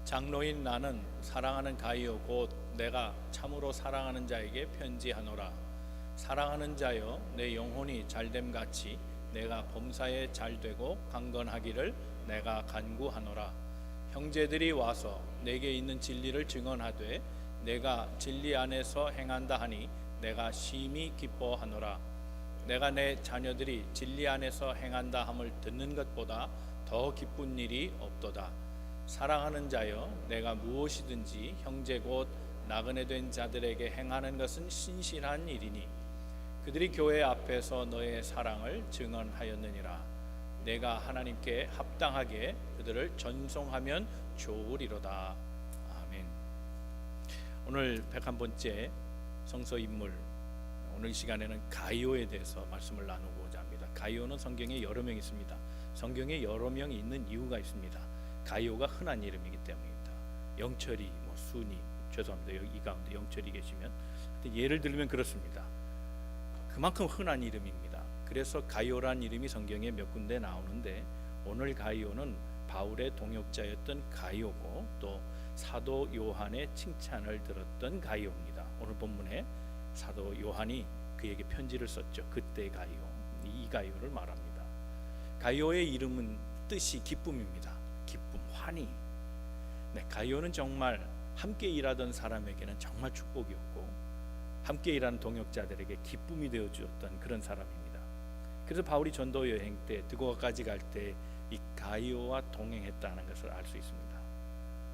장로인 나는 사랑하는 가이오 곧 내가 참으로 사랑하는 자에게 편지하노라. 사랑하는 자여, 내 영혼이 잘됨같이 내가 범사에 잘되고 강건하기를 내가 간구하노라. 형제들이 와서 내게 있는 진리를 증언하되 내가 진리 안에서 행한다 하니 내가 심히 기뻐하노라. 내가 내 자녀들이 진리 안에서 행한다 함을 듣는 것보다 더 기쁜 일이 없도다. 사랑하는 자여, 내가 무엇이든지 형제 곧 나그네 된 자들에게 행하는 것은 신실한 일이니 그들이 교회 앞에서 너의 사랑을 증언하였느니라. 내가 하나님께 합당하게 그들을 전송하면 좋으리로다. 아멘. 오늘 101번째 성서 인물, 오늘 시간에는 가이오에 대해서 말씀을 나누고자 합니다. 가이오는 성경에 여러 명 있습니다. 성경에 여러 명이 있는 이유가 있습니다. 가이오가 흔한 이름이기 때문입니다. 영철이, 순이, 죄송합니다. 여기 이 가운데 영철이 계시면, 예를 들면 그렇습니다. 그만큼 흔한 이름입니다. 그래서 가이오란 이름이 성경에 몇 군데 나오는데, 오늘 가이오는 바울의 동역자였던 가이오고 또 사도 요한의 칭찬을 들었던 가이오입니다. 오늘 본문에 사도 요한이 그에게 편지를 썼죠. 그때 가이오, 이 가이오를 말합니다. 가이오의 이름은 뜻이 기쁨입니다. 기쁨, 환희. 가이오는 정말 함께 일하던 사람에게는 정말 축복이었고 함께 일하는 동역자들에게 기쁨이 되어 주었던 그런 사람입니다. 그래서 바울이 전도 여행 때 드고아까지 갈 때 이 가이오와 동행했다는 것을 알 수 있습니다.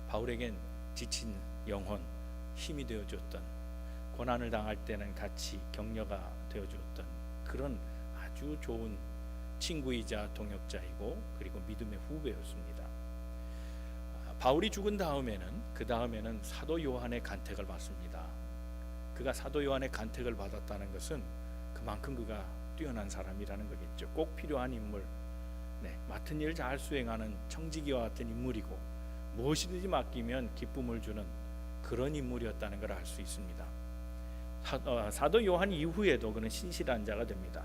바울에겐 지친 영혼, 힘이 되어 주었던, 고난을 당할 때는 같이 격려가 되어 주었던 그런 아주 좋은 친구이자 동역자이고 그리고 믿음의 후배였습니다. 바울이 죽은 다음에는 사도 요한의 간택을 받습니다. 그가 사도 요한의 간택을 받았다는 것은 그만큼 그가 뛰어난 사람이라는 거겠죠. 꼭 필요한 인물, 맡은 일을 잘 수행하는 청지기와 같은 인물이고 무엇이든지 맡기면 기쁨을 주는 그런 인물이었다는 걸 알 수 있습니다. 사도 요한 이후에도 그는 신실한 자가 됩니다.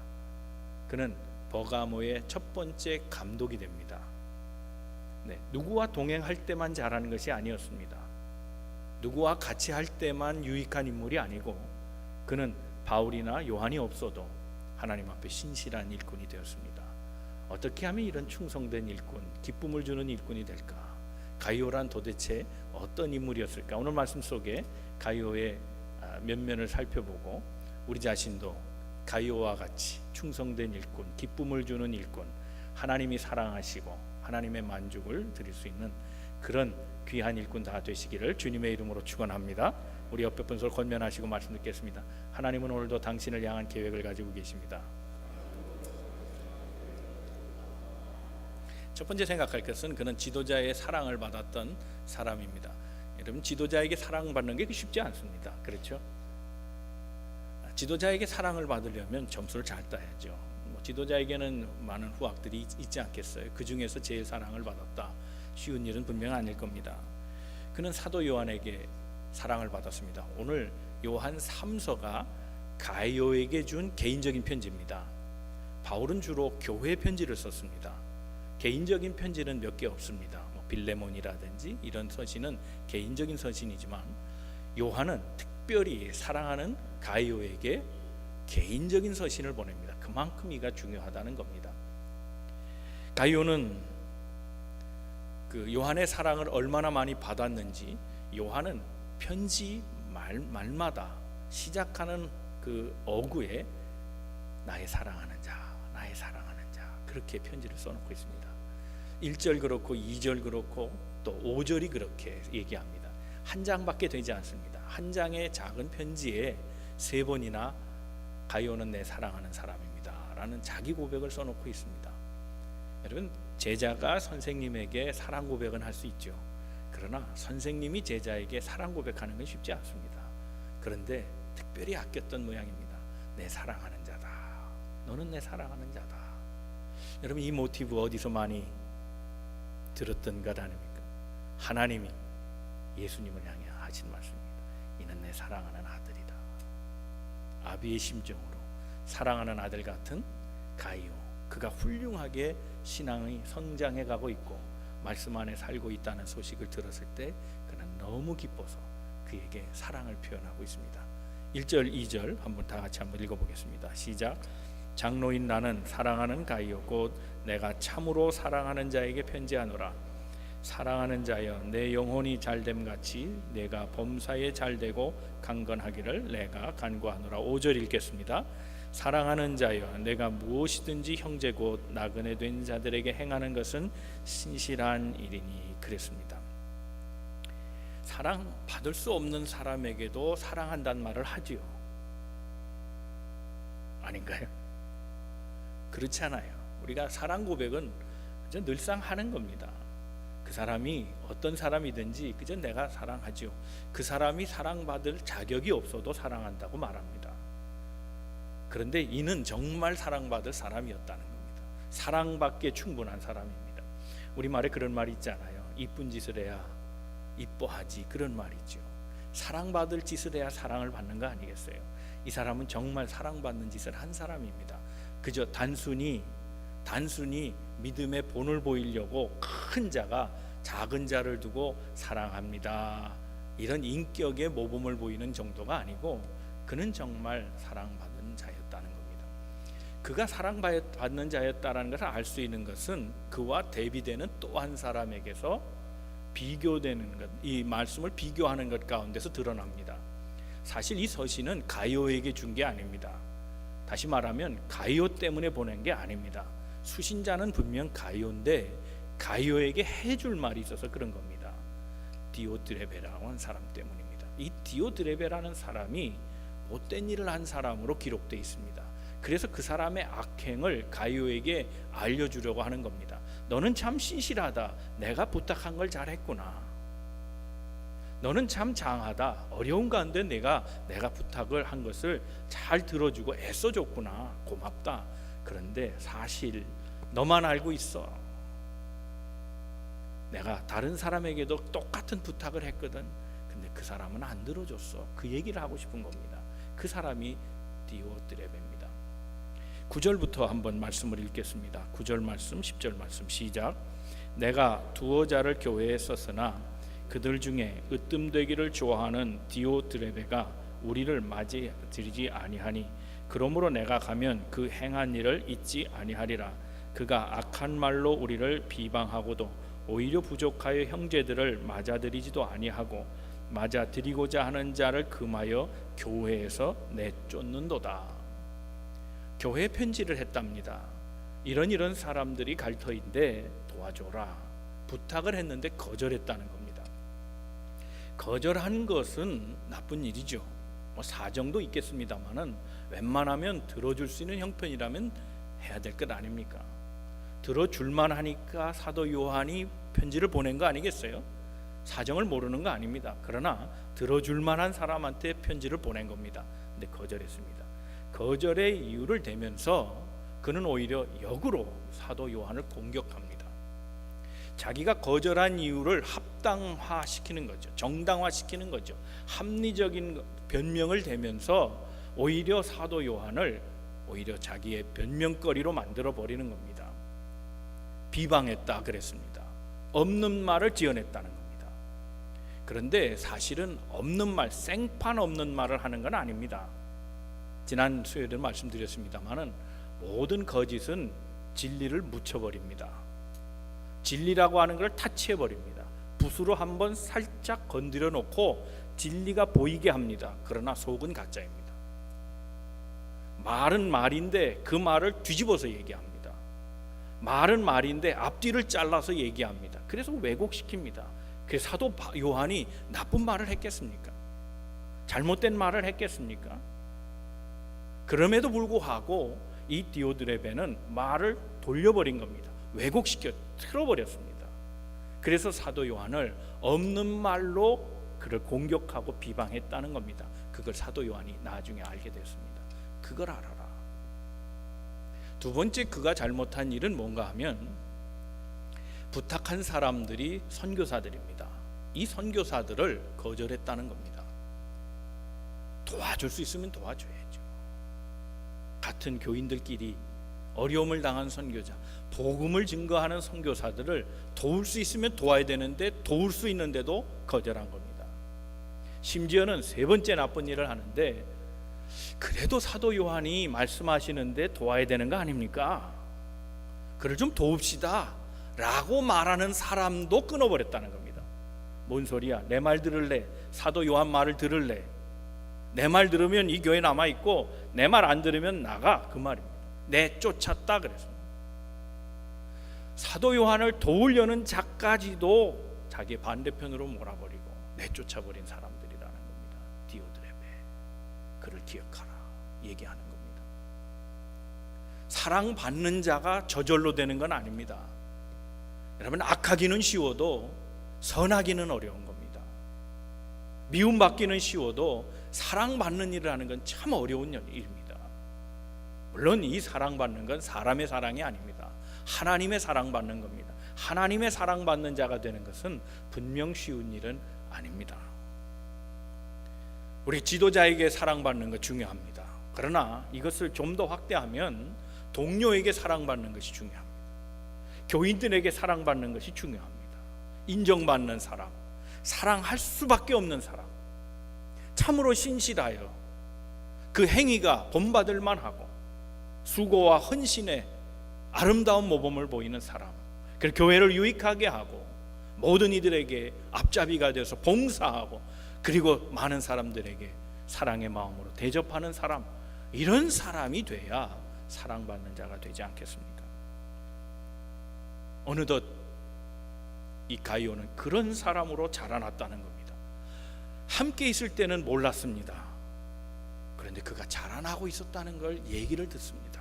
그는 버가모의 첫 번째 감독이 됩니다. 누구와 동행할 때만 잘하는 것이 아니었습니다. 누구와 같이 할 때만 유익한 인물이 아니고 그는 바울이나 요한이 없어도 하나님 앞에 신실한 일꾼이 되었습니다. 어떻게 하면 이런 충성된 일꾼, 기쁨을 주는 일꾼이 될까? 가이오란 도대체 어떤 인물이었을까? 오늘 말씀 속에 가이오의 면면을 살펴보고 우리 자신도 가이오와 같이 충성된 일꾼, 기쁨을 주는 일꾼, 하나님이 사랑하시고 하나님의 만족을 드릴 수 있는 그런 귀한 일꾼 다 되시기를 주님의 이름으로 축원합니다. 우리 옆에 분들 권면하시고 말씀 듣겠습니다. 하나님은 오늘도 당신을 향한 계획을 가지고 계십니다. 첫 번째 생각할 것은 그는 지도자의 사랑을 받았던 사람입니다. 여러분, 지도자에게 사랑받는 게 쉽지 않습니다. 그렇죠? 지도자에게 사랑을 받으려면 점수를 잘 따야죠. 지도자에게는 많은 후학들이 있지 않겠어요? 그 중에서 제일 사랑을 받았다. 쉬운 일은 분명 아닐 겁니다. 그는 사도 요한에게 사랑을 받았습니다. 오늘 요한 3서가 가이오에게 준 개인적인 편지입니다. 바울은 주로 교회 편지를 썼습니다. 개인적인 편지는 몇 개 없습니다. 빌레몬이라든지 이런 서신은 개인적인 서신이지만 요한은 특별히 사랑하는 가이오에게 개인적인 서신을 보냅니다. 그만큼 이가 중요하다는 겁니다. 가이오는 그 요한의 사랑을 얼마나 많이 받았는지 요한은 편지 말마다 시작하는 그 어구에 나의 사랑하는 자, 나의 사랑하는 자, 그렇게 편지를 써놓고 있습니다. 1절 그렇고 2절 그렇고 또 5절이 그렇게 얘기합니다. 한 장밖에 되지 않습니다. 한 장의 작은 편지에 3번이나 가이오는 내 사랑하는 사람입니다 라는 자기 고백을 써놓고 있습니다. 여러분, 제자가 선생님에게 사랑 고백은 할 수 있죠. 그러나 선생님이 제자에게 사랑 고백하는 건 쉽지 않습니다. 그런데 특별히 아꼈던 모양입니다. 내 사랑하는 자다, 너는 내 사랑하는 자다. 여러분, 이 모티브 어디서 많이 들었던 것 아닙니까? 하나님이 예수님을 향해 하신 말씀입니다. 이는 내 사랑하는 아들이다. 아비의 심정으로 사랑하는 아들 같은 가이오, 그가 훌륭하게 신앙이 성장해 가고 있고 말씀 안에 살고 있다는 소식을 들었을 때 그는 너무 기뻐서 그에게 사랑을 표현하고 있습니다. 1절 2절 다 같이 한번 읽어보겠습니다. 시작. 장로인 나는 사랑하는 가이오 곧 내가 참으로 사랑하는 자에게 편지하노라. 사랑하는 자여 내 영혼이 잘됨 같이 내가 범사에 잘되고 강건하기를 내가 간구하노라. 5절 읽겠습니다. 사랑하는 자여 내가 무엇이든지 형제 곧 나그네 된 자들에게 행하는 것은 신실한 일이니 그랬습니다. 사랑 받을 수 없는 사람에게도 사랑한다는 말을 하지요. 아닌가요? 그렇지 않아요. 우리가 사랑 고백은 그저 늘상 하는 겁니다. 그 사람이 어떤 사람이든지 그저 내가 사랑하지요. 그 사람이 사랑받을 자격이 없어도 사랑한다고 말합니다. 그런데 이는 정말 사랑받을 사람이었다는 겁니다. 사랑받기에 충분한 사람입니다. 우리말에 그런 말이 있잖아요. 이쁜 짓을 해야 이뻐하지, 그런 말이죠. 사랑받을 짓을 해야 사랑을 받는 거 아니겠어요? 이 사람은 정말 사랑받는 짓을 한 사람입니다. 그저 단순히 믿음의 본을 보이려고 큰 자가 작은 자를 두고 사랑합니다, 이런 인격의 모범을 보이는 정도가 아니고 그는 정말 사랑받은 자였다는 겁니다. 그가 사랑받는 자였다는 것을 알 수 있는 것은 그와 대비되는 또 한 사람에게서 비교되는 것, 이 말씀을 비교하는 것 가운데서 드러납니다. 사실 이 서신은 가이오에게 준 게 아닙니다. 다시 말하면 가이오 때문에 보낸 게 아닙니다. 수신자는 분명 가이오인데 가이오에게 해줄 말이 있어서 그런 겁니다. 디오드레베라는 사람 때문입니다. 이 디오드레베라는 사람이 못된 일을 한 사람으로 기록되어 있습니다. 그래서 그 사람의 악행을 가이오에게 알려주려고 하는 겁니다. 너는 참 신실하다. 내가 부탁한 걸 잘했구나. 너는 참 장하다. 어려운 가운데 내가 부탁을 한 것을 잘 들어주고 애써줬구나. 고맙다. 그런데 사실 너만 알고 있어. 내가 다른 사람에게도 똑같은 부탁을 했거든. 근데 그 사람은 안 들어줬어. 그 얘기를 하고 싶은 겁니다. 그 사람이 디오드레베입니다. 9절부터 한번 말씀을 읽겠습니다. 9절 말씀, 10절 말씀 시작. 내가 두어 자를 교회에 썼으나 그들 중에 으뜸되기를 좋아하는 디오드레베가 우리를 맞이들이지 아니하니 그러므로 내가 가면 그 행한 일을 잊지 아니하리라. 그가 악한 말로 우리를 비방하고도 오히려 부족하여 형제들을 맞아들이지도 아니하고 맞아들이고자 하는 자를 금하여 교회에서 내쫓는도다. 교회에 편지를 했답니다. 이런 사람들이 갈 터인데 도와줘라. 부탁을 했는데 거절했다는 겁니다. 거절한 것은 나쁜 일이죠. 사정도 있겠습니다만은 웬만하면 들어줄 수 있는 형편이라면 해야 될 것 아닙니까? 들어줄만 하니까 사도 요한이 편지를 보낸 거 아니겠어요? 사정을 모르는 거 아닙니다. 그러나 들어줄 만한 사람한테 편지를 보낸 겁니다. 근데 거절했습니다. 거절의 이유를 대면서 그는 오히려 역으로 사도 요한을 공격합니다. 자기가 거절한 이유를 합당화시키는 거죠. 정당화시키는 거죠. 합리적인 변명을 대면서 오히려 사도 요한을 오히려 자기의 변명거리로 만들어 버리는 겁니다. 비방했다 그랬습니다. 없는 말을 지어냈다는 겁니다. 그런데 사실은 없는 말, 생판 없는 말을 하는 건 아닙니다. 지난 수요일에 말씀드렸습니다마는 모든 거짓은 진리를 묻혀버립니다. 진리라고 하는 걸 타치해버립니다. 붓으로 한번 살짝 건드려 놓고 진리가 보이게 합니다. 그러나 속은 가짜입니다. 말은 말인데 그 말을 뒤집어서 얘기합니다. 말은 말인데 앞뒤를 잘라서 얘기합니다. 그래서 왜곡시킵니다. 그 사도 요한이 나쁜 말을 했겠습니까? 잘못된 말을 했겠습니까? 그럼에도 불구하고 이 디오드레베는 말을 돌려버린 겁니다. 왜곡시켜 틀어버렸습니다. 그래서 사도 요한을 없는 말로 그를 공격하고 비방했다는 겁니다. 그걸 사도 요한이 나중에 알게 됐습니다. 그걸 알아라. 두 번째 그가 잘못한 일은 뭔가 하면 부탁한 사람들이 선교사들입니다. 이 선교사들을 거절했다는 겁니다. 도와줄 수 있으면 도와줘야죠. 같은 교인들끼리 어려움을 당한 선교자, 복음을 증거하는 선교사들을 도울 수 있으면 도와야 되는데 도울 수 있는데도 거절한 겁니다. 심지어는 세 번째 나쁜 일을 하는데, 그래도 사도 요한이 말씀하시는데 도와야 되는 거 아닙니까? 그를 좀 도웁시다 라고 말하는 사람도 끊어버렸다는 겁니다. 뭔 소리야? 내 말 들을래? 사도 요한 말을 들을래? 내 말 들으면 이 교회 남아있고 내 말 안 들으면 나가, 그 말입니다. 내쫓았다 그래서. 사도 요한을 도우려는 자까지도 자기의 반대편으로 몰아버리고 내쫓아버린 사람들이라는 겁니다. 디오드레베, 그를 기억하라 얘기하는 겁니다. 사랑받는 자가 저절로 되는 건 아닙니다. 여러분, 악하기는 쉬워도 선하기는 어려운 겁니다. 미움받기는 쉬워도 사랑받는 일을 하는 건 참 어려운 일입니다. 물론 이 사랑받는 건 사람의 사랑이 아닙니다. 하나님의 사랑받는 겁니다. 하나님의 사랑받는 자가 되는 것은 분명 쉬운 일은 아닙니다. 우리 지도자에게 사랑받는 것 중요합니다. 그러나 이것을 좀 더 확대하면 동료에게 사랑받는 것이 중요합니다. 교인들에게 사랑받는 것이 중요합니다. 인정받는 사람, 사랑할 수밖에 없는 사람, 참으로 신실하여 그 행위가 본받을 만하고 수고와 헌신의 아름다운 모범을 보이는 사람, 그 교회를 유익하게 하고 모든 이들에게 앞잡이가 되어서 봉사하고 그리고 많은 사람들에게 사랑의 마음으로 대접하는 사람, 이런 사람이 돼야 사랑받는 자가 되지 않겠습니까? 어느덧 이 가이오는 그런 사람으로 자라났다는 겁니다. 함께 있을 때는 몰랐습니다. 그런데 그가 자라나고 있었다는 걸 얘기를 듣습니다.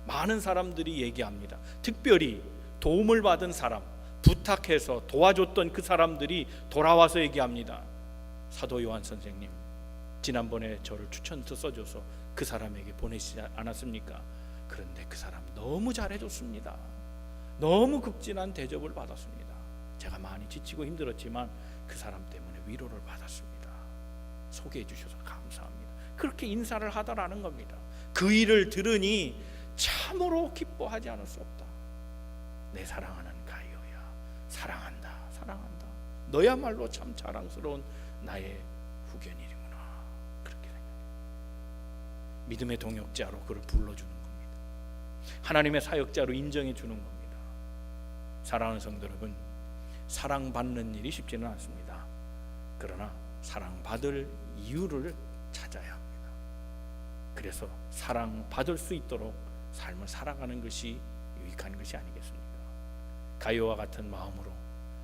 많은 사람들이 얘기합니다. 특별히 도움을 받은 사람, 부탁해서 도와줬던 그 사람들이 돌아와서 얘기합니다. 사도 요한 선생님, 지난번에 저를 추천서 써줘서 그 사람에게 보내시지 않았습니까? 그런데 그 사람 너무 잘해줬습니다. 너무 극진한 대접을 받았습니다. 제가 많이 지치고 힘들었지만 그 사람 때문에 위로를 받았습니다. 소개해 주셔서 감사합니다. 그렇게 인사를 하더라는 겁니다. 그 일을 들으니 참으로 기뻐하지 않을 수 없다. 내 사랑하는 가이오야, 사랑한다, 사랑한다. 너야말로 참 자랑스러운 나의 후견이구나. 그렇게 생각해요. 믿음의 동역자로 그를 불러주는 겁니다. 하나님의 사역자로 인정해 주는 겁니다. 사랑하는 성도 여러분, 사랑받는 일이 쉽지는 않습니다. 그러나 사랑받을 이유를 찾아야 합니다. 그래서 사랑받을 수 있도록 삶을 살아가는 것이 유익한 것이 아니겠습니까? 가이오와 같은 마음으로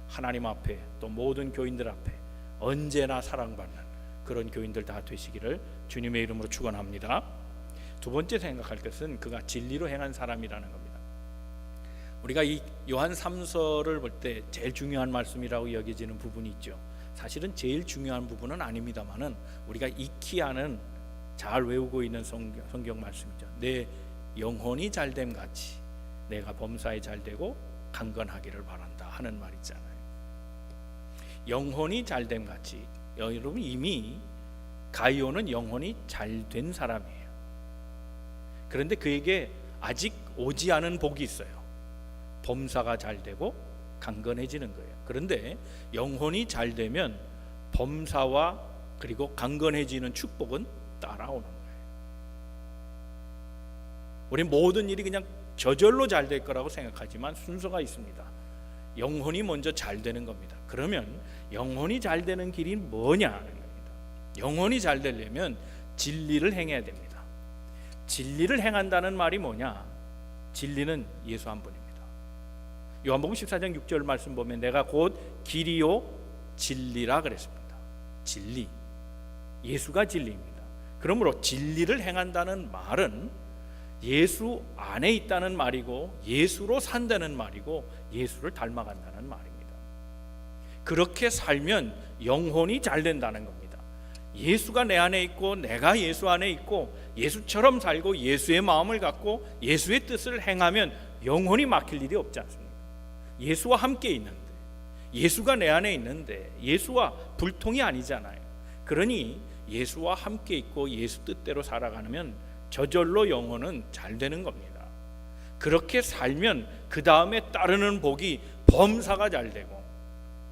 하나님 앞에 또 모든 교인들 앞에 언제나 사랑받는 그런 교인들 다 되시기를 주님의 이름으로 축원합니다. 두 번째 생각할 것은 그가 진리로 행한 사람이라는 겁니다. 우리가 이 요한 3서를 볼 때 제일 중요한 말씀이라고 여겨지는 부분이 있죠. 사실은 제일 중요한 부분은 아닙니다만은 우리가 익히 아는, 잘 외우고 있는 성경 말씀이죠. 내 영혼이 잘됨 같이 내가 범사에 잘되고 강건하기를 바란다 하는 말 있잖아요. 영혼이 잘됨 같이, 여러분 이미 가이오는 영혼이 잘된 사람이에요. 그런데 그에게 아직 오지 않은 복이 있어요. 범사가 잘되고 강건해지는 거예요. 그런데 영혼이 잘되면 범사와 그리고 강건해지는 축복은 따라오는 거예요. 우리 모든 일이 그냥 저절로 잘 될 거라고 생각하지만 순서가 있습니다. 영혼이 먼저 잘 되는 겁니다. 그러면 영혼이 잘 되는 길이 뭐냐 하는 겁니다. 영혼이 잘 되려면 진리를 행해야 됩니다. 진리를 행한다는 말이 뭐냐? 진리는 예수 한 분입니다. 요한복음 14장 6절 말씀 보면 내가 곧 길이요 진리라 그랬습니다. 진리, 예수가 진리입니다. 그러므로 진리를 행한다는 말은 예수 안에 있다는 말이고 예수로 산다는 말이고 예수를 닮아간다는 말입니다. 그렇게 살면 영혼이 잘 된다는 겁니다. 예수가 내 안에 있고 내가 예수 안에 있고 예수처럼 살고 예수의 마음을 갖고 예수의 뜻을 행하면 영혼이 막힐 일이 없지 않습니까? 예수와 함께 있는데, 예수가 내 안에 있는데 예수와 불통이 아니잖아요. 그러니 예수와 함께 있고 예수 뜻대로 살아가면 저절로 영혼은 잘 되는 겁니다. 그렇게 살면 그 다음에 따르는 복이 범사가 잘 되고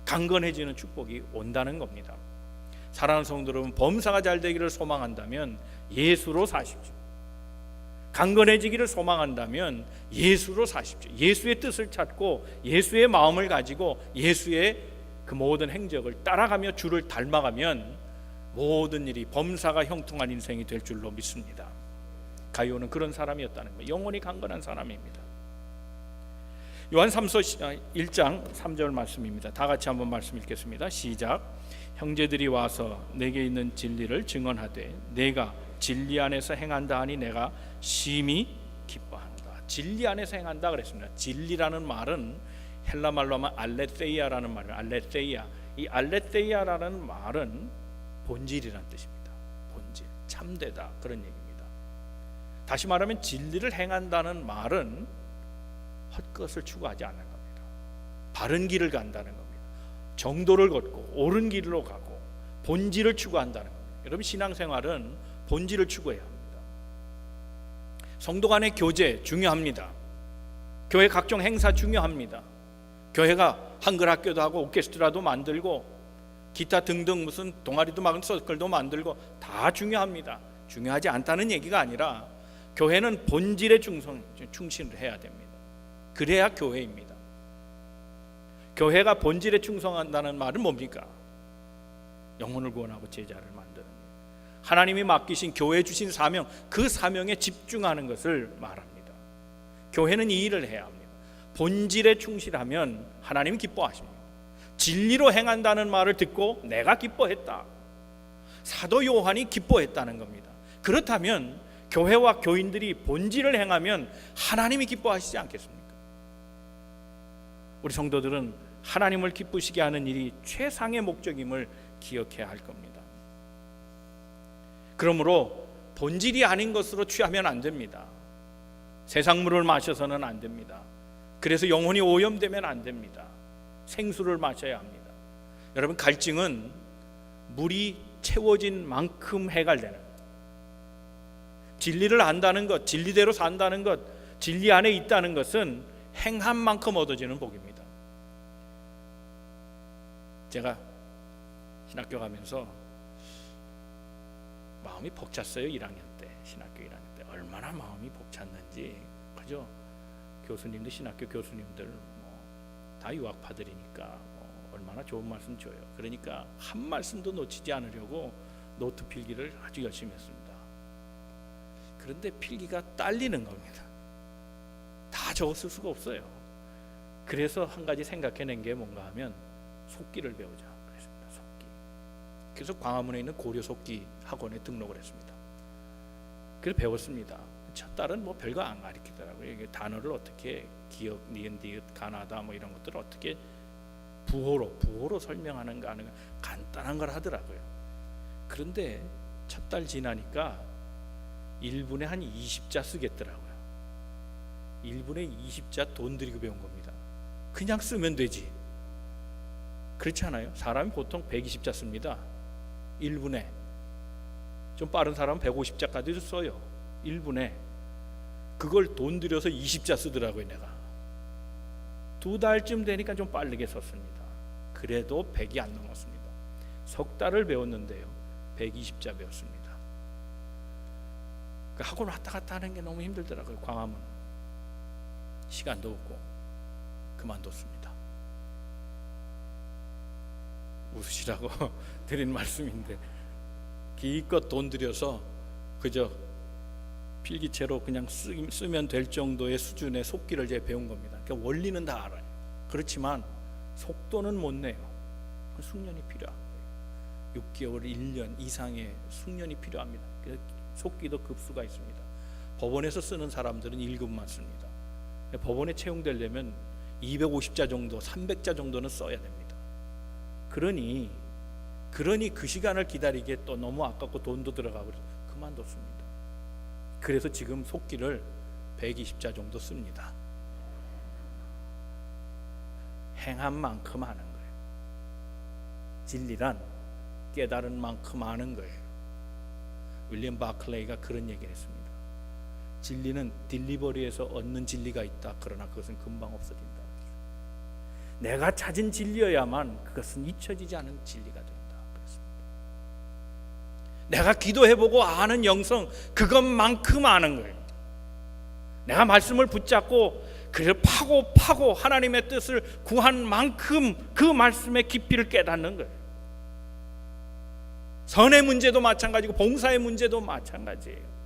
강건해지는 축복이 온다는 겁니다. 사랑하는 성도 여러분, 범사가 잘 되기를 소망한다면 예수로 사십시오. 강건해지기를 소망한다면 예수로 사십시오. 예수의 뜻을 찾고 예수의 마음을 가지고 예수의 그 모든 행적을 따라가며 주를 닮아가면 모든 일이 범사가 형통한 인생이 될 줄로 믿습니다. 가룟은 그런 사람이었다는 거예요. 영혼이 강건한 사람입니다. 요한 3서 1장 3절 말씀입니다. 다 같이 한번 말씀 읽겠습니다. 시작. 형제들이 와서 내게 있는 진리를 증언하되 내가 진리 안에서 행한다 하니 내가 심히 기뻐한다. 진리 안에서 행한다 그랬습니다. 진리라는 말은 헬라 말로 하면 알레테이아라는 말이에요. 알레테이아. 이 알레테이아라는 말은 본질이라는 뜻입니다. 본질, 참되다 그런 얘기입니다. 다시 말하면 진리를 행한다는 말은 헛것을 추구하지 않는 겁니다. 바른 길을 간다는 겁니다. 정도를 걷고 옳은 길로 가고 본질을 추구한다는 겁니다. 여러분, 신앙생활은 본질을 추구해야 합니다. 성도 간의 교제 중요합니다. 교회 각종 행사 중요합니다. 교회가 한글학교도 하고 오케스트라도 만들고 기타 등등 무슨 동아리도 막 서클도 만들고 다 중요합니다. 중요하지 않다는 얘기가 아니라 교회는 본질에 충실을 해야 됩니다. 그래야 교회입니다. 교회가 본질에 충성한다는 말은 뭡니까? 영혼을 구원하고 제자를 만드는 일. 하나님이 맡기신 교회에 주신 사명, 그 사명에 집중하는 것을 말합니다. 교회는 이 일을 해야 합니다. 본질에 충실하면 하나님이 기뻐하십니다. 진리로 행한다는 말을 듣고 내가 기뻐했다. 사도 요한이 기뻐했다는 겁니다. 그렇다면 교회와 교인들이 본질을 행하면 하나님이 기뻐하시지 않겠습니까? 우리 성도들은 하나님을 기쁘시게 하는 일이 최상의 목적임을 기억해야 할 겁니다. 그러므로 본질이 아닌 것으로 취하면 안 됩니다. 세상 물을 마셔서는 안 됩니다. 그래서 영혼이 오염되면 안 됩니다. 생수를 마셔야 합니다. 여러분, 갈증은 물이 채워진 만큼 해갈되는 거예요. 진리를 안다는 것, 진리대로 산다는 것, 진리 안에 있다는 것은 행한 만큼 얻어지는 복입니다. 제가 신학교 가면서 마음이 벅찼어요. 1학년 때, 신학교 1학년 때 얼마나 마음이 벅찼는지. 그죠? 교수님들, 신학교 교수님들 다 유학파들이니까 얼마나 좋은 말씀 줘요. 그러니까 한 말씀도 놓치지 않으려고 노트 필기를 아주 열심히 했습니다. 그런데 필기가 딸리는 겁니다. 다 적었을 수가 없어요. 그래서 한 가지 생각해낸 게 뭔가 하면 속기를 배우자 그랬습니다. 속기. 그래서 광화문에 있는 고려 속기 학원에 등록을 했습니다. 그래서 배웠습니다. 첫 달은 뭐 별거 안 가르치더라고요. 이게 단어를 어떻게 기억, 니은, 디귿, 가나다 뭐 이런 것들을 어떻게 부호로 설명하는가 하는 간단한 걸 하더라고요. 그런데 첫 달 지나니까 1분에 한 20자 쓰겠더라고요. 1분에 20자 돈 들이고 배운 겁니다. 그냥 쓰면 되지. 그렇지 않아요? 사람이 보통 120자 씁니다. 1분에. 좀 빠른 사람은 150자까지도 써요. 1분에. 그걸 돈 들여서 20자 쓰더라고요. 내가 2달쯤 되니까 좀 빠르게 썼습니다. 그래도 100이 안 넘었습니다. 석 달을 배웠는데요, 120자 배웠습니다. 그 학원 왔다 갔다 하는 게 너무 힘들더라고요. 광화문 시간도 없고 그만뒀습니다. 웃으시라고 드린 말씀인데, 기껏 돈 들여서 그저 필기체로 그냥 쓰면 될 정도의 수준의 속기를 제가 배운 겁니다. 그러니까 원리는 다 알아요. 그렇지만 속도는 못 내요. 숙련이 필요합니다. 6개월, 1년 이상의 숙련이 필요합니다. 그래서 속기도 급수가 있습니다. 법원에서 쓰는 사람들은 1급만 씁니다. 법원에 채용되려면 250자 정도, 300자 정도는 써야 됩니다. 그러니 그 시간을 기다리기에 또 너무 아깝고 돈도 들어가고 그만뒀습니다. 그래서 지금 속기를 120자 정도 씁니다. 행한 만큼 하는 거예요. 진리란 깨달은 만큼 하는 거예요. 윌리엄 바클레이가 그런 얘기를 했습니다. 진리는 딜리버리에서 얻는 진리가 있다. 그러나 그것은 금방 없어진다. 내가 찾은 진리여야만 그것은 잊혀지지 않은 진리가 된다. 그렇습니다. 내가 기도해보고 아는 영성, 그것만큼 아는 거예요. 내가 말씀을 붙잡고 그를 파고 하나님의 뜻을 구한 만큼 그 말씀의 깊이를 깨닫는 거예요. 선의 문제도 마찬가지고 봉사의 문제도 마찬가지예요.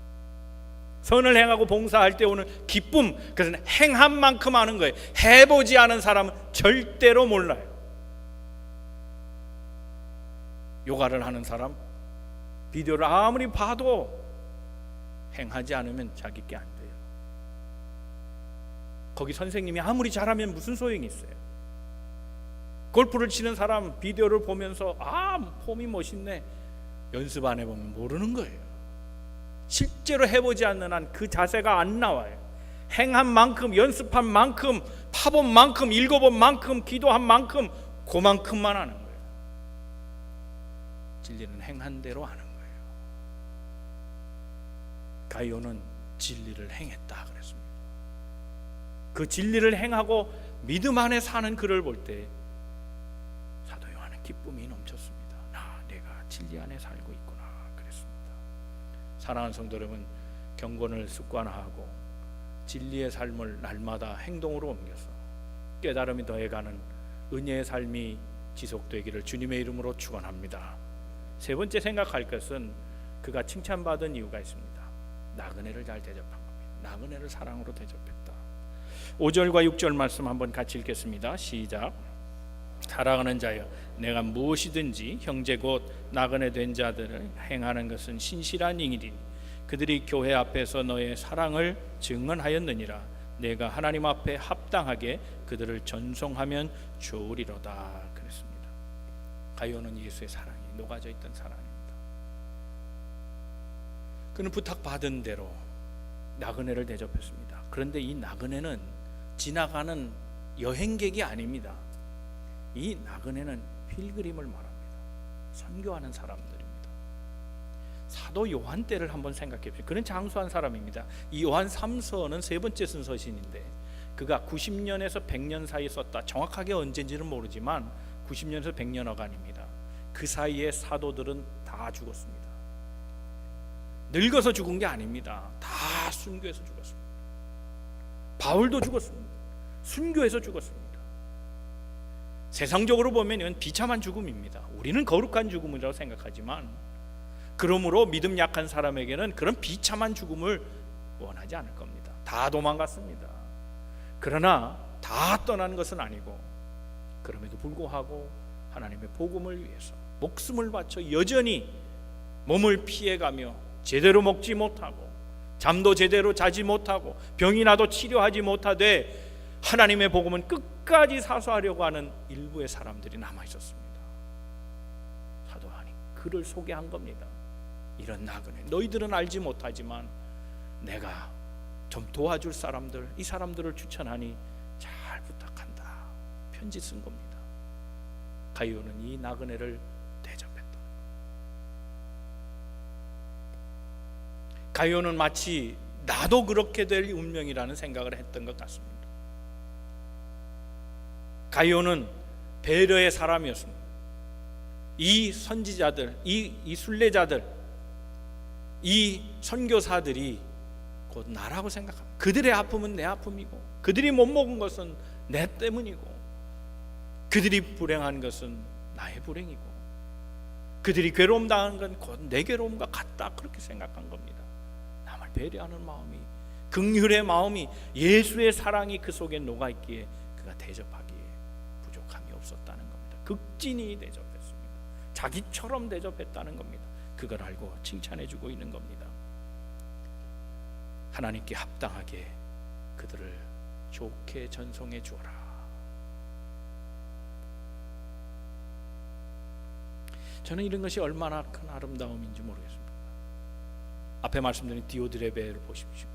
선을 행하고 봉사할 때 오는 기쁨, 그것은 행한 만큼 아는 거예요. 해보지 않은 사람은 절대로 몰라요. 요가를 하는 사람 비디오를 아무리 봐도 행하지 않으면 자기께 안 돼요. 거기 선생님이 아무리 잘하면 무슨 소용이 있어요. 골프를 치는 사람 비디오를 보면서 폼이 멋있네, 연습 안 해보면 모르는 거예요. 실제로 해보지 않는 한 그 자세가 안 나와요. 행한 만큼, 연습한 만큼, 파본 만큼, 읽어본 만큼, 기도한 만큼, 그만큼만 하는 거예요. 진리는 행한 대로 하는 거예요. 가이오는 진리를 행했다 그랬습니다. 그 진리를 행하고 믿음 안에 사는 그를 볼 때 사도 요한은 기쁨이 넘쳤습니다. 내가 진리 안에 살고 있구나 그랬습니다. 사랑하는 성도 여러분, 경건을 습관화하고 진리의 삶을 날마다 행동으로 옮겨서 깨달음이 더해가는 은혜의 삶이 지속되기를 주님의 이름으로 축원합니다. 세 번째 생각할 것은 그가 칭찬받은 이유가 있습니다. 나그네를 잘 대접한 겁니다. 나그네를 사랑으로 대접했다. 5절과 6절 말씀 한번 같이 읽겠습니다. 시작. 사랑하는 자여, 내가 무엇이든지 형제 곧 나그네 된 자들을 행하는 것은 신실한 일이니 그들이 교회 앞에서 너의 사랑을 증언하였느니라. 내가 하나님 앞에 합당하게 그들을 전송하면 좋으리로다 그랬습니다. 가이오는 예수의 사랑이 녹아져 있던 사람입니다. 그는 부탁받은 대로 나그네를 대접했습니다. 그런데 이 나그네는 지나가는 여행객이 아닙니다. 이 나그네는 필그림을 말합니다. 선교하는 사람들입니다. 사도 요한 때를 한번 생각해 보세요. 그는 장수한 사람입니다. 이 요한 3서는 세 번째 쓴 서신인데 그가 90년에서 100년 사이에 썼다. 정확하게 언제인지는 모르지만 90년에서 100년어간입니다. 그 사이에 사도들은 다 죽었습니다. 늙어서 죽은 게 아닙니다. 다 순교해서 죽었습니다. 바울도 죽었습니다. 순교해서 죽었습니다. 세상적으로 보면 이건 비참한 죽음입니다. 우리는 거룩한 죽음이라고 생각하지만 그러므로 믿음 약한 사람에게는 그런 비참한 죽음을 원하지 않을 겁니다. 다 도망갔습니다. 그러나 다 떠난 것은 아니고 그럼에도 불구하고 하나님의 복음을 위해서 목숨을 바쳐 여전히 몸을 피해가며 제대로 먹지 못하고 잠도 제대로 자지 못하고 병이 나도 치료하지 못하되 하나님의 복음은 끝까지 사수하려고 하는 일부의 사람들이 남아 있었습니다. 사도 요한이 그를 소개한 겁니다. 이런 나그네, 너희들은 알지 못하지만 내가 좀 도와줄 사람들, 이 사람들을 추천하니 잘 부탁한다. 편지 쓴 겁니다. 가이오는 이 나그네를 대접했다. 가이오는 마치 나도 그렇게 될 운명이라는 생각을 했던 것 같습니다. 가이오는 배려의 사람이었습니다. 이 선지자들, 이 순례자들, 이 선교사들이 곧 나라고 생각합니다. 그들의 아픔은 내 아픔이고 그들이 못 먹은 것은 내 때문이고 그들이 불행한 것은 나의 불행이고 그들이 괴로움 당한 건 곧 내 괴로움과 같다. 그렇게 생각한 겁니다. 남을 배려하는 마음이, 긍휼의 마음이, 예수의 사랑이 그 속에 녹아있기에 그가 대접하기에 부족함이 없었다는 겁니다. 극진히 대접했습니다. 자기처럼 대접했다는 겁니다. 그걸 알고 칭찬해주고 있는 겁니다. 하나님께 합당하게 그들을 좋게 전송해 주어라. 저는 이런 것이 얼마나 큰 아름다움인지 모르겠습니다. 앞에 말씀드린 디오드레베를 보십시오.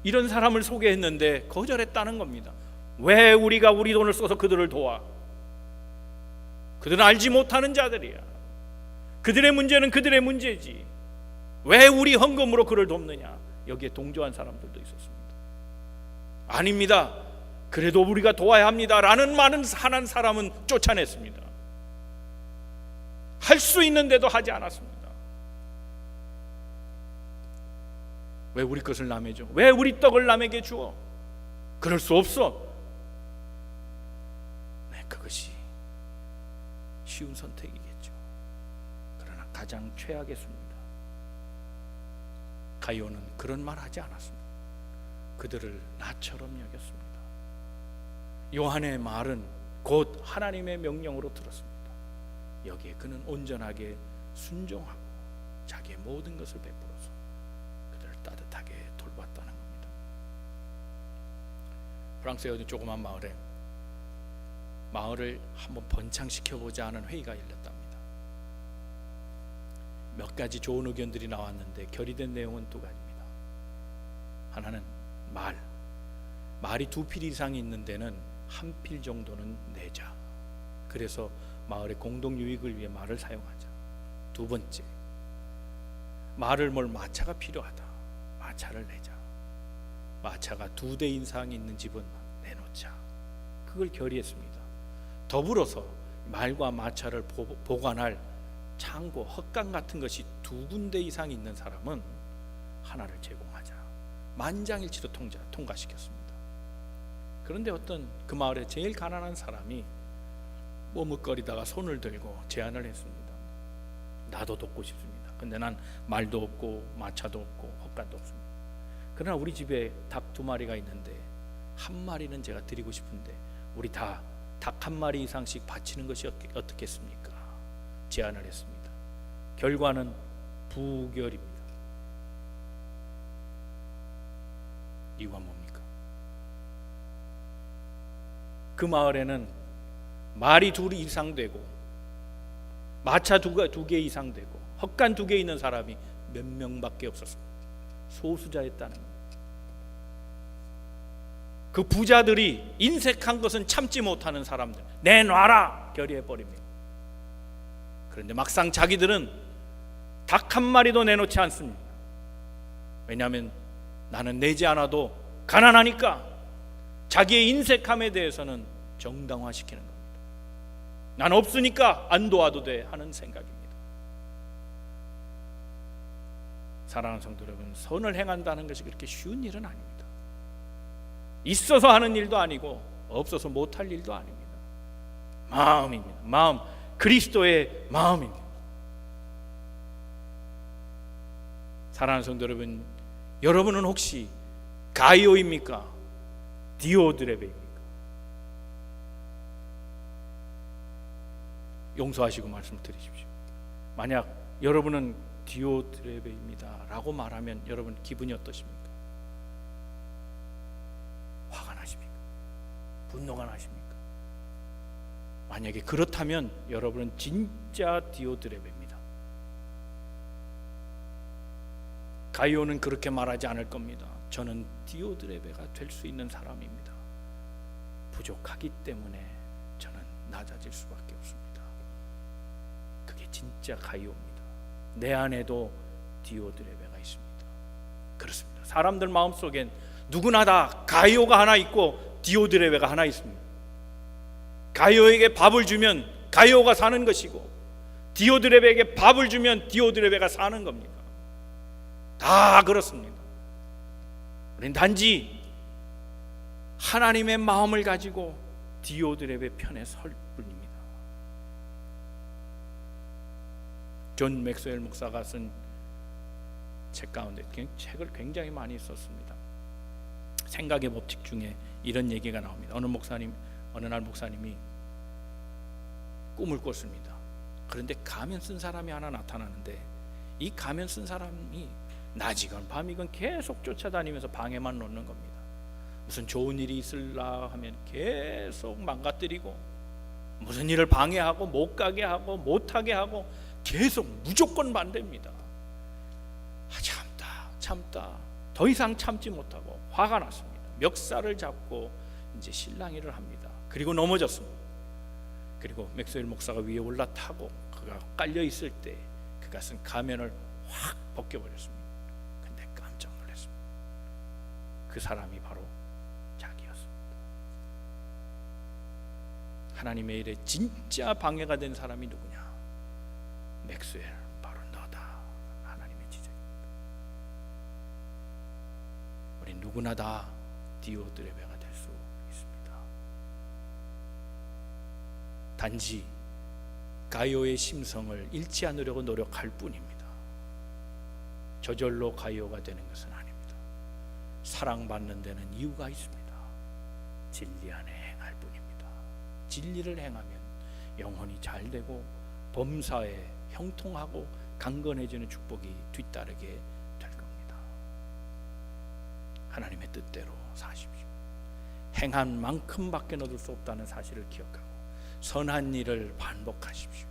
이런 사람을 소개했는데 거절했다는 겁니다. 왜 우리가 우리 돈을 써서 그들을 도와? 그들은 알지 못하는 자들이야. 그들의 문제는 그들의 문제지. 왜 우리 헌금으로 그를 돕느냐? 여기에 동조한 사람들도 있었습니다. 아닙니다, 그래도 우리가 도와야 합니다 라는 말은 하는 사람은 쫓아냈습니다. 할 수 있는데도 하지 않았습니다. 왜 우리 것을 남에게 줘? 왜 우리 떡을 남에게 주어? 그럴 수 없어. 네, 그것이 쉬운 선택이겠죠. 그러나 가장 최악이었습니다. 가이오는 그런 말 하지 않았습니다. 그들을 나처럼 여겼습니다. 요한의 말은 곧 하나님의 명령으로 들었습니다. 여기에 그는 온전하게 순종하고 자기의 모든 것을 베풀어서 그들을 따뜻하게 돌봤다는 겁니다. 프랑스의 어느 조그만 마을에 마을을 한번 번창시켜보자 하는 회의가 열렸답니다. 몇 가지 좋은 의견들이 나왔는데 결의된 내용은 두 가지입니다. 하나는 말이 2필 이상이 있는 데는 1필 정도는 내자. 그래서 마을의 공동 유익을 위해 말을 사용하자. 두 번째, 말을 마차가 필요하다. 마차를 내자. 마차가 2대 이상이 있는 집은 내놓자. 그걸 결의했습니다. 더불어서 말과 마차를 보관할 창고, 헛간 같은 것이 2군데 이상 있는 사람은 하나를 제공하자. 만장일치로 통과시켰습니다. 그런데 어떤 그 마을의 제일 가난한 사람이 머뭇거리다가 손을 들고 제안을 했습니다. 나도 돕고 싶습니다. 근데 난 말도 없고 마차도 없고 헛간도 없습니다. 그러나 우리 집에 닭 2마리가 있는데 1마리는 제가 드리고 싶은데 우리 다 닭 1마리 이상씩 바치는 것이 어떻겠습니까? 제안을 했습니다. 결과는 부결입니다. 이유가 뭡니까? 그 마을에는 말이 2 이상 되고 마차 2개 이상 되고 헛간 2개 있는 사람이 몇 명밖에 없었습니다. 소수자였다는 겁니다. 그 부자들이 인색한 것은 참지 못하는 사람들 내놔라 결의해버립니다. 그런데 막상 자기들은 닭 1마리도 내놓지 않습니다. 왜냐하면 나는 내지 않아도 가난하니까 자기의 인색함에 대해서는 정당화시키는 겁니다. 난 없으니까 안 도와도 돼 하는 생각입니다. 사랑하는 성도 여러분, 선을 행한다는 것이 그렇게 쉬운 일은 아닙니다. 있어서 하는 일도 아니고 없어서 못할 일도 아닙니다. 마음입니다. 마음, 그리스도의 마음입니다. 사랑하는 성도 여러분, 여러분은 혹시 가이오입니까? 디오드레베입니까? 용서하시고 말씀 드리십시오. 만약 여러분은 디오드레베입니다 라고 말하면 여러분 기분이 어떠십니까? 화가 나십니까? 분노가 나십니까? 만약에 그렇다면 여러분은 진짜 디오드레베입니다. 가이오는 그렇게 말하지 않을 겁니다. 저는 디오드레베가 될 수 있는 사람입니다. 부족하기 때문에 저는 낮아질 수밖에 없습니다. 그게 진짜 가이오입니다. 내 안에도 디오드레베가 있습니다. 그렇습니다. 사람들 마음속엔 누구나 다 가이오가 하나 있고 디오드레베가 하나 있습니다. 가이오에게 밥을 주면 가이오가 사는 것이고 디오드레베에게 밥을 주면 디오드레베가 사는 겁니다. 다 그렇습니다. 우리는 단지 하나님의 마음을 가지고 디오드레베 편에 설 뿐입니다. 존 맥스웰 목사가 쓴 책 가운데 책을 굉장히 많이 썼습니다. 생각의 법칙 중에 이런 얘기가 나옵니다. 어느 날 목사님이 꿈을 꿨습니다. 그런데 가면 쓴 사람이 하나 나타나는데 이 가면 쓴 사람이 낮이건 밤이건 계속 쫓아다니면서 방해만 놓는 겁니다. 무슨 좋은 일이 있으려 하면 계속 망가뜨리고 무슨 일을 방해하고 못 가게 하고 못하게 하고 계속 무조건 반대입니다. 참다 더 이상 참지 못하고 화가 났습니다. 멱살을 잡고 이제 실랑이를 합니다. 그리고 넘어졌습니다. 그리고 맥스웰 목사가 위에 올라타고 그가 깔려 있을 때 그가 쓴 가면을 확 벗겨버렸습니다. 근데 깜짝 놀랐습니다. 그 사람이 바로 자기였습니다. 하나님의 일에 진짜 방해가 된 사람이 누구냐? 맥스웰, 바로 너다. 하나님의 지적입니다. 우리 누구나 다 디오드레베가 될 수 있습니다. 단지 가이오의 심성을 잃지 않으려고 노력할 뿐입니다. 저절로 가이오가 되는 것은 아닙니다. 사랑받는 데는 이유가 있습니다. 진리 안에 행할 뿐입니다. 진리를 행하면 영혼이 잘 되고 범사에 형통하고 강건해지는 축복이 뒤따르게 될 겁니다. 하나님의 뜻대로 사십시오. 행한 만큼밖에 얻을 수 없다는 사실을 기억하고 선한 일을 반복하십시오.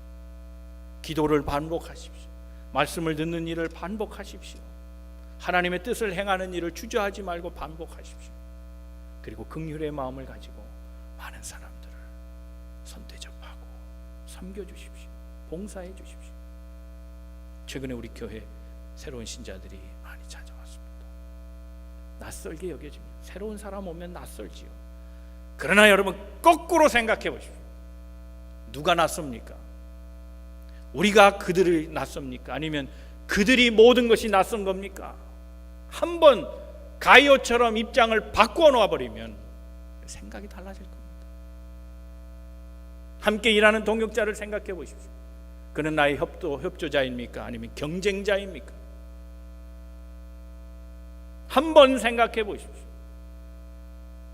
기도를 반복하십시오. 말씀을 듣는 일을 반복하십시오. 하나님의 뜻을 행하는 일을 주저하지 말고 반복하십시오. 그리고 긍휼의 마음을 가지고 많은 사람들을 선대접하고 섬겨주십시오. 봉사해 주십시오. 최근에 우리 교회 새로운 신자들이 많이 찾아왔습니다. 낯설게 여겨집니다. 새로운 사람 오면 낯설지요. 그러나 여러분 거꾸로 생각해 보십시오. 누가 낯섭니까? 우리가 그들을 낯섭니까? 아니면 그들이 모든 것이 낯선 겁니까? 한번 가이오처럼 입장을 바꾸어 놓아버리면 생각이 달라질 겁니다. 함께 일하는 동역자를 생각해 보십시오. 그는 나의 협조자입니까? 아니면 경쟁자입니까? 한번 생각해 보십시오.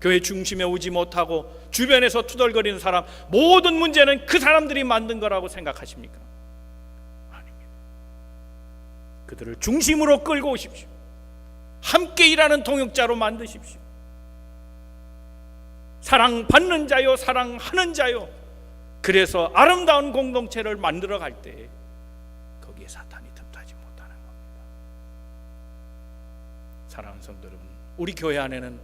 교회 중심에 오지 못하고 주변에서 투덜거리는 사람, 모든 문제는 그 사람들이 만든 거라고 생각하십니까? 아닙니다. 그들을 중심으로 끌고 오십시오. 함께 일하는 동역자로 만드십시오. 사랑받는 자요, 사랑하는 자요. 그래서 아름다운 공동체를 만들어 갈 때 거기에 사탄이 틈타지 못하는 겁니다. 사랑하는 성도 여러분, 우리 교회 안에는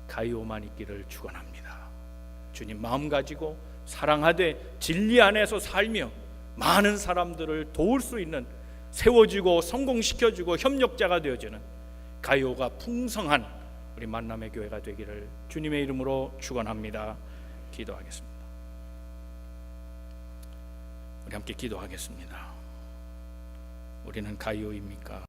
가이오만 있기를 축원합니다. 주님 마음 가지고 사랑하되 진리 안에서 살며 많은 사람들을 도울 수 있는, 세워주고 성공시켜주고 협력자가 되어지는 가이오가 풍성한 우리 만남의 교회가 되기를 주님의 이름으로 축원합니다. 기도하겠습니다. 우리 함께 기도하겠습니다. 우리는 가이오입니까?